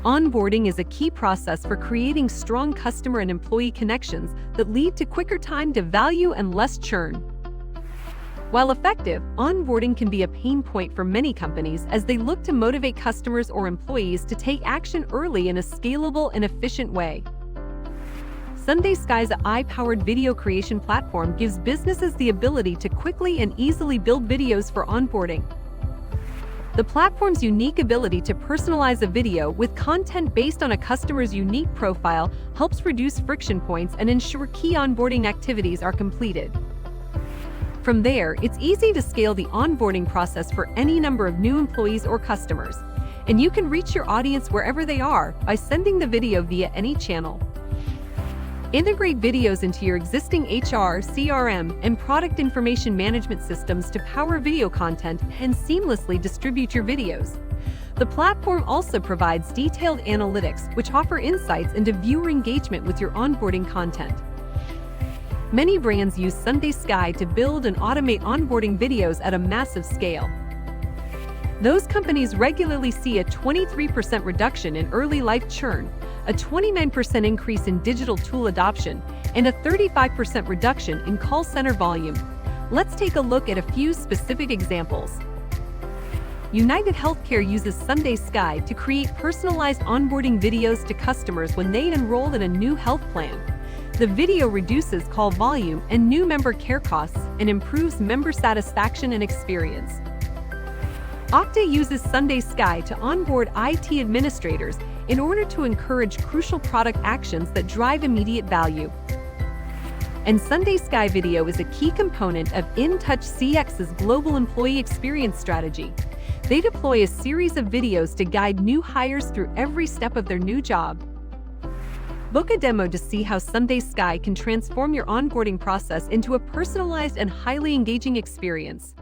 Onboarding is a key process for creating strong customer and employee connections that lead to quicker time to value and less churn. While effective, onboarding can be a pain point for many companies as they look to motivate customers or employees to take action early in a scalable and efficient way. SundaySky's AI-powered video creation platform gives businesses the ability to quickly and easily build videos for onboarding. The platform's unique ability to personalize a video with content based on a customer's unique profile helps reduce friction points and ensure key onboarding activities are completed. From there, it's easy to scale the onboarding process for any number of new employees or customers, and you can reach your audience wherever they are by sending the video via any channel. Integrate videos into your existing HR, CRM, and product information management systems to power video content and seamlessly distribute your videos. The platform also provides detailed analytics which offer insights into viewer engagement with your onboarding content. Many brands use SundaySky to build and automate onboarding videos at a massive scale. Those companies regularly see a 23% reduction in early life churn, a 29% increase in digital tool adoption, and a 35% reduction in call center volume. Let's take a look at a few specific examples. United Healthcare uses SundaySky to create personalized onboarding videos to customers when they enroll in a new health plan. The video reduces call volume and new member care costs and improves member satisfaction and experience. Opti uses SundaySky to onboard IT administrators in order to encourage crucial product actions that drive immediate value. And SundaySky Video is a key component of InTouch CX's global employee experience strategy. They deploy a series of videos to guide new hires through every step of their new job. Book a demo to see how SundaySky can transform your onboarding process into a personalized and highly engaging experience.